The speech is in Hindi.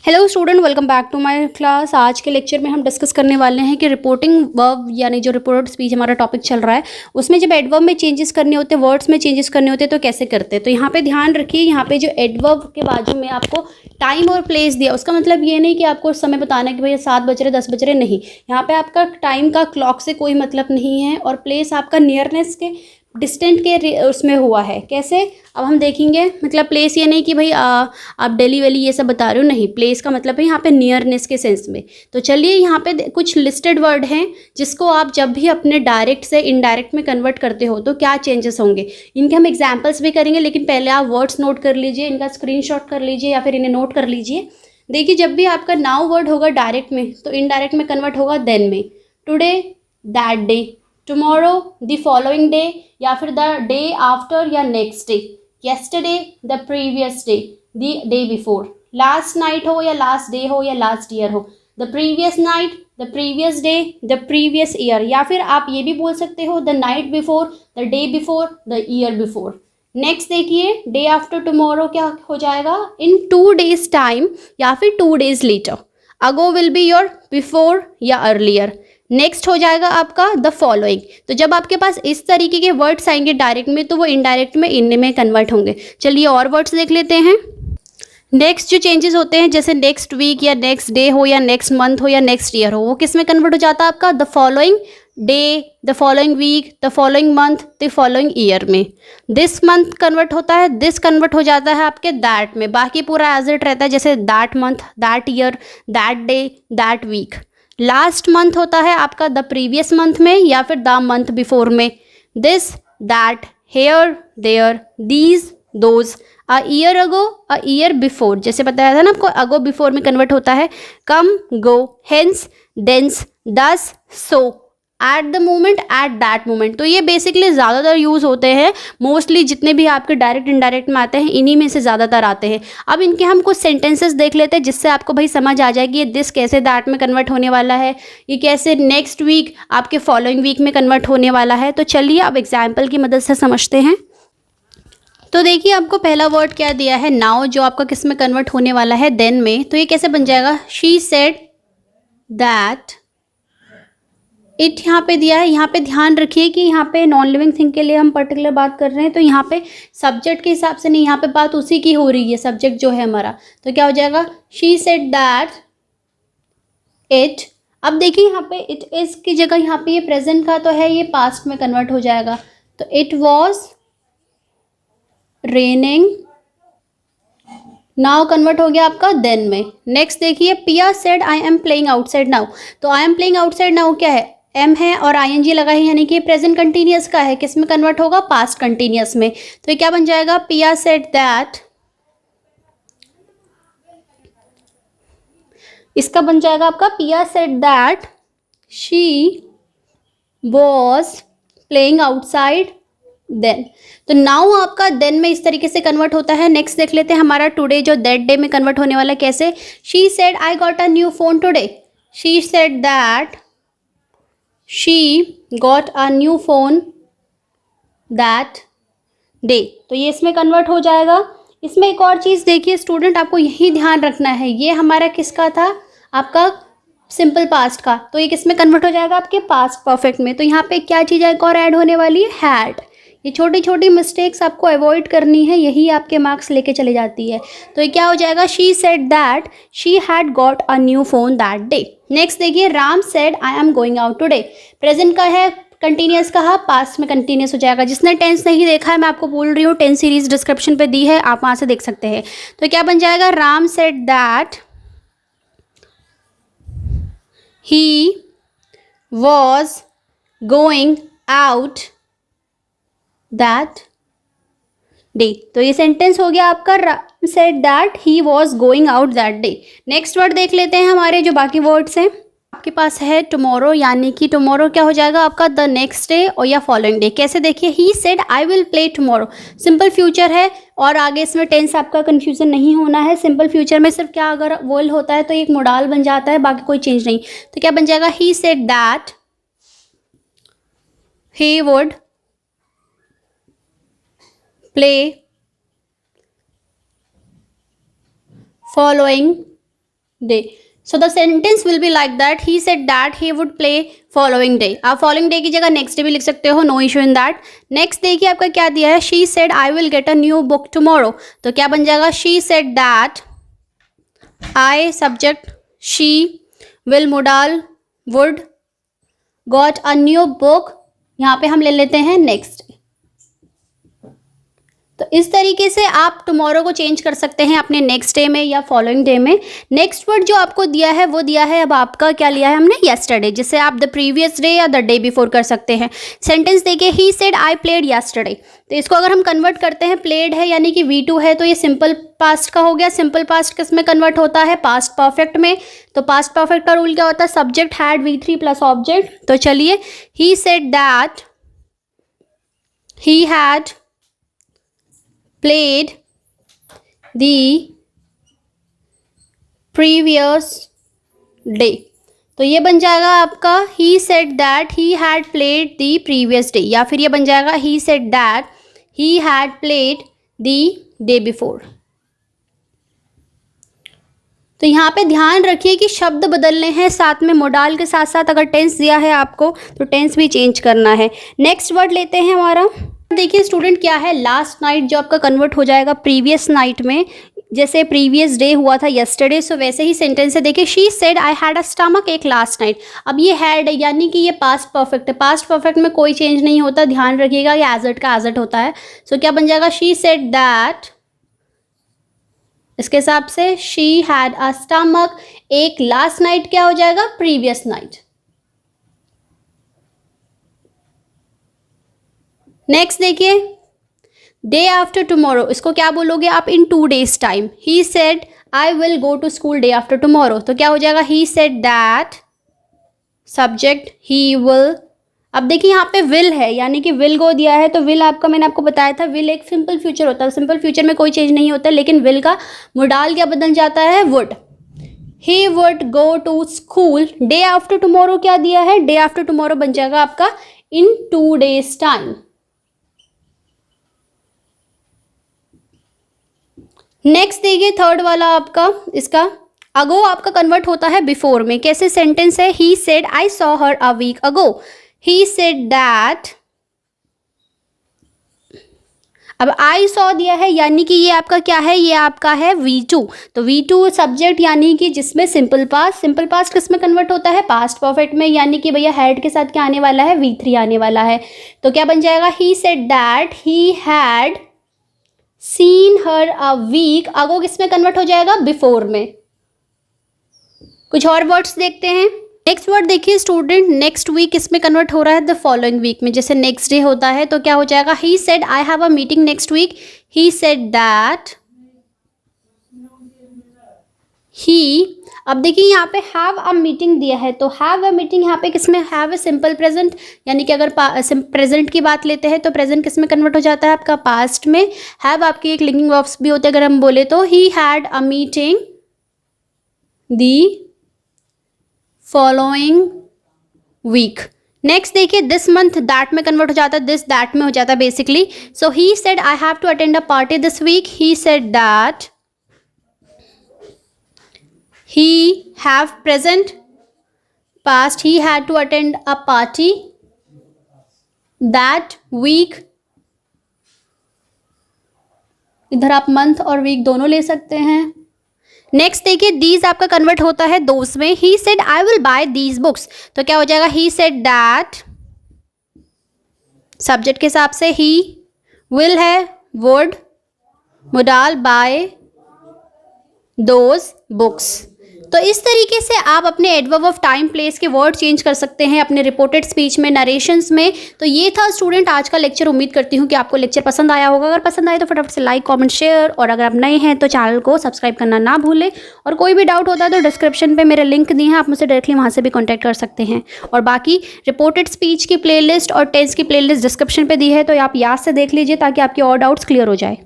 Hello student, welcome back to my class. आज के लेक्चर में हम डिस्कस करने वाले हैं कि रिपोर्टिंग वर्ब यानी जो रिपोर्ट स्पीच हमारा टॉपिक चल रहा है उसमें जब एडवर्ब में चेंजेस करने होते हैं, वर्ड्स में चेंजेस करने होते हैं तो कैसे करते हैं। तो यहाँ पे ध्यान रखिए, यहाँ पे जो एडवर्ब के बाजू में आपको टाइम और प्लेस दिया, उसका मतलब ये नहीं कि आपको समय बताना है कि भैया 7 बज रहे 10 बज रहे, नहीं। यहाँ पे आपका टाइम का क्लॉक से कोई मतलब नहीं है और प्लेस आपका नियरनेस के डिस्टेंट के उसमें हुआ है। कैसे, अब हम देखेंगे। मतलब प्लेस ये नहीं कि भाई आप डेली वेली ये सब बता रहे हो, नहीं। प्लेस का मतलब है यहाँ पे नियरनेस के सेंस में। तो चलिए, यहाँ पे कुछ लिस्टेड वर्ड हैं जिसको आप जब भी अपने डायरेक्ट से इनडायरेक्ट में कन्वर्ट करते हो तो क्या चेंजेस होंगे, इनके हम एग्जाम्पल्स भी करेंगे। लेकिन पहले आप वर्ड्स नोट कर लीजिए, इनका स्क्रीनशॉट कर लीजिए या फिर इन्हें नोट कर लीजिए। देखिए, जब भी आपका नाउ वर्ड होगा डायरेक्ट में तो इनडायरेक्ट में कन्वर्ट होगा देन में। Today, that day, tomorrow, the following day, या फिर द डे आफ्टर या next day, yesterday, the previous day, the day before, last night हो या last day हो या last year हो, the previous night, the previous day, the previous year, या फिर आप ये भी बोल सकते हो the night before, the day before, the year before। Next देखिए, डे आफ्टर टुमारो क्या हो जाएगा, इन 2 days टाइम या फिर 2 days later. Ago will be your before या अर्लियर। नेक्स्ट हो जाएगा आपका द फॉलोइंग। तो जब आपके पास इस तरीके के वर्ड्स आएंगे डायरेक्ट में तो वो इनडायरेक्ट में इन में कन्वर्ट होंगे। चलिए और वर्ड्स देख लेते हैं। नेक्स्ट जो चेंजेस होते हैं, जैसे नेक्स्ट वीक या नेक्स्ट डे हो या नेक्स्ट मंथ हो या नेक्स्ट ईयर हो, वो किस में कन्वर्ट हो जाता है आपका, the following day, the following week, the following month, the following year में। दिस मंथ कन्वर्ट होता है, दिस कन्वर्ट हो जाता है आपके दैट में। बाकी पूरा एज इट रहता है, जैसे that month, that year, that day, that week. Last month होता है आपका द प्रीवियस मंथ में या फिर द मंथ बिफोर में। This, that, here, there, these, those. A year ago, a year before, जैसे बताया था ना आपको, अगो बिफोर में कन्वर्ट होता है। कम, गो, hence, thence, thus, so, at the moment, at that moment. तो ये बेसिकली ज़्यादातर यूज़ होते हैं, मोस्टली जितने भी आपके डायरेक्ट इनडायरेक्ट में आते हैं इन्हीं में से ज़्यादातर आते हैं। अब इनके हम कुछ सेंटेंसेस देख लेते हैं जिससे आपको भाई समझ आ जाएगी ये दिस कैसे दैट में कन्वर्ट होने वाला है, ये कैसे नेक्स्ट वीक आपके फॉलोइंग वीक में कन्वर्ट होने वाला है। तो चलिए अब एग्जाम्पल की मदद से समझते हैं। तो देखिए, आपको पहला वर्ड क्या दिया है, नाउ, जो आपका किस में कन्वर्ट होने वाला है, देन में। तो ये कैसे बन जाएगा, शी सेड दैट इट यहाँ पे दिया है। यहाँ पे ध्यान रखिए कि यहाँ पे नॉन लिविंग थिंग के लिए हम पर्टिकुलर बात कर रहे हैं, तो यहाँ पे सब्जेक्ट के हिसाब से नहीं, यहाँ पे बात उसी की हो रही है, सब्जेक्ट जो है हमारा। तो क्या हो जाएगा, शी सेड दैट इट। अब देखिए, यहाँ पे इट इज की जगह यहाँ पे ये प्रेजेंट का तो है, ये पास्ट में कन्वर्ट हो जाएगा। तो it was raining, now convert हो गया आपका देन में। नेक्स्ट देखिए, Piya said I am playing outside now. तो I am playing outside now क्या है, एम है और आईएनजी लगा है, यानी कि प्रेजेंट कंटिन्यूअस का है, किस में कन्वर्ट होगा, पास्ट कंटिन्यूअस में। तो ये क्या बन जाएगा, पिया सेड दैट, इसका बन जाएगा आपका Pia said that she was playing outside then. तो नाउ आपका देन में इस तरीके से कन्वर्ट होता है। नेक्स्ट देख लेते हैं हमारा टुडे, जो दैट डे में कन्वर्ट होने वाला है। कैसे, she said I got a new phone today. She said that she got a new phone that day. तो ये इसमें कन्वर्ट हो जाएगा। इसमें एक और चीज़ देखिए स्टूडेंट, आपको यही ध्यान रखना है, ये हमारा किसका था, आपका सिंपल पास्ट का। तो ये किस में कन्वर्ट हो जाएगा, आपके पास्ट परफेक्ट में। तो यहाँ पे क्या चीज़ एक और ऐड होने वाली है, हैड। ये छोटी छोटी मिस्टेक्स आपको अवॉइड करनी है, यही आपके मार्क्स लेके चले जाती है। तो ये क्या हो जाएगा, she said that she had got a new phone that day. Next देखिए, Ram said I am going out today. Present का है, कंटिन्यूअस कहा, पास्ट में कंटिन्यूअस हो जाएगा। जिसने टेंस नहीं देखा है, मैं आपको बोल रही हूँ, टेंस सीरीज डिस्क्रिप्शन पे दी है, आप वहाँ से देख सकते हैं। तो क्या बन जाएगा, Ram said that he was going out that day. तो ये सेंटेंस हो गया आपका, Ram said that he was going out that day. Next word देख लेते हैं, हमारे जो बाकी वर्ड्स हैं। आपके पास है टुमारो, यानी कि टुमारो क्या हो जाएगा आपका, द नेक्स्ट डे और या फॉलोइंग डे। कैसे, देखिए, ही said I will play tomorrow, simple future है और आगे इसमें टेंस आपका कंफ्यूजन नहीं होना है। सिंपल फ्यूचर में सिर्फ क्या अगर विल होता है तो एक मोडाल बन जाता है, बाकी कोई चेंज नहीं। तो क्या बन जाएगा, he said that he would play following day. So the sentence will be like that. He said that he would play following day. आप following day की जगह next day भी लिख सकते हो, no issue in that. Next देखिए आपका क्या दिया है, she said I will get a new book tomorrow. तो क्या बन जाएगा, she said that, I subject, she, will modal, would, got a new book. यहाँ पे हम ले लेते हैं next. तो इस तरीके से आप टुमारो को चेंज कर सकते हैं अपने नेक्स्ट डे में या फॉलोइंग डे में. नेक्स्ट वर्ड जो आपको दिया है वो दिया है, अब आपका क्या लिया है हमने, येस्टरडे, जिससे आप द प्रीवियस डे या द डे बिफोर कर सकते हैं. सेंटेंस देखिए, ही सेड आई प्लेड येस्टरडे. तो इसको अगर हम कन्वर्ट करते हैं, प्लेड है यानी कि V2 है, तो ये सिंपल पास्ट का हो गया. सिंपल पास्ट किस में कन्वर्ट होता है, पास्ट परफेक्ट में. तो पास्ट परफेक्ट का रूल क्या होता है, subject had V3 plus object. तो चलिए, ही said that he had played the previous day. तो ये बन जाएगा आपका he said that he had played the previous day, या फिर ये बन जाएगा he said that he had played the day before. तो यहाँ पे ध्यान रखिए कि शब्द बदलने हैं, साथ में मोडाल के साथ साथ अगर टेंस दिया है आपको तो टेंस भी चेंज करना है. नेक्स्ट वर्ड लेते हैं हमारा. देखिए स्टूडेंट क्या है, लास्ट नाइट जो आपका कन्वर्ट हो जाएगा प्रीवियस नाइट में. जैसे प्रीवियस डे हुआ था येस्टरडे, सो वैसे ही सेंटेंस है. देखिए, she said I had a stomach ache last night. अब ये हैड यानी कि ये पास्ट परफेक्ट है. पास्ट परफेक्ट में कोई चेंज नहीं होता, ध्यान रखिएगा, ये एज इट का एज इट होता है. सो क्या बन जाएगा, शी सेड दैट, इसके हिसाब से she had a stomach ache last night क्या हो जाएगा, प्रीवियस नाइट. नेक्स्ट देखिए, डे आफ्टर टुमारो, इसको क्या बोलोगे आप, in 2 days time. He said I will go to school day after tomorrow. तो क्या हो जाएगा, he said that, subject he will. अब देखिए यहाँ पे विल है यानी कि विल गो दिया है, तो विल आपका मैंने आपको बताया था, विल एक सिंपल फ्यूचर होता है. सिंपल फ्यूचर में कोई चेंज नहीं होता, लेकिन विल का मोडाल क्या बदल जाता है, would. He would go to school day after tomorrow. क्या दिया है, डे आफ्टर टुमारो बन जाएगा आपका इन 2 days टाइम. नेक्स्ट देखिए थर्ड वाला आपका, इसका अगो आपका कन्वर्ट होता है बिफोर में. कैसे, सेंटेंस है, he said I saw her a week ago. He said that, अब आई सॉ दिया है यानी कि ये आपका क्या है, ये आपका है V2. तो V2 सब्जेक्ट यानी कि जिसमें सिंपल पास्ट. सिंपल पास्ट किस में कन्वर्ट होता है, पास्ट परफेक्ट में, यानी कि भैया हैड के साथ क्या आने वाला है, V3 आने वाला है. तो क्या बन जाएगा, he said that he had seen her a week. Ago किस में कन्वर्ट हो जाएगा, बिफोर में. कुछ और वर्ड्स देखते हैं. नेक्स्ट वर्ड देखिए स्टूडेंट, नेक्स्ट वीक इसमें कन्वर्ट हो रहा है द फॉलोइंग वीक में. जैसे नेक्स्ट डे होता है तो क्या हो जाएगा, he said I have a meeting next week. He said that he, अब देखिए यहाँ पे हैव अ मीटिंग दिया है, तो हैव अ मीटिंग यहाँ पे किसमें, हैव अ सिंपल प्रेजेंट, यानी कि अगर प्रेजेंट की बात लेते हैं तो प्रेजेंट किसमें कन्वर्ट हो जाता है आपका, पास्ट में. हैव आपकी एक लिंकिंग वर्ब्स भी होते हैं अगर हम बोले तो. He had a meeting the following week. Next देखिए, दिस मंथ दैट में कन्वर्ट हो जाता है, दिस दैट में हो जाता है basically. So he said I have to attend a party this week. He said that he have present past, he had to attend a party that week. इधर आप मंथ और वीक दोनों ले सकते हैं. नेक्स्ट देखिए, दीज आपका कन्वर्ट होता है दोस में. ही said I will buy these books. तो क्या हो जाएगा, ही सेड दैट, सब्जेक्ट के हिसाब से ही, विल है, would, modal by those books. तो इस तरीके से आप अपने एडवर्ब ऑफ टाइम प्लेस के वर्ड चेंज कर सकते हैं अपने रिपोर्टेड स्पीच में, नरेशंस में. तो ये था स्टूडेंट आज का लेक्चर. उम्मीद करती हूँ कि आपको लेक्चर पसंद आया होगा. अगर पसंद आए तो फटाफट से लाइक, कमेंट, शेयर, और अगर आप नए हैं तो चैनल को सब्सक्राइब करना ना भूलें. और कोई भी डाउट होता है तो डिस्क्रिप्शन पे मेरे लिंक दिए हैं, आप मुझसे डायरेक्टली वहाँ से भी कॉन्टैक्ट कर सकते हैं. और बाकी रिपोर्टेड स्पीच की प्लेलिस्ट और टेंस की प्लेलिस्ट डिस्क्रिप्शन पे दी है, तो आप याद से देख लीजिए ताकि आपके और डाउट्स क्लियर हो जाए.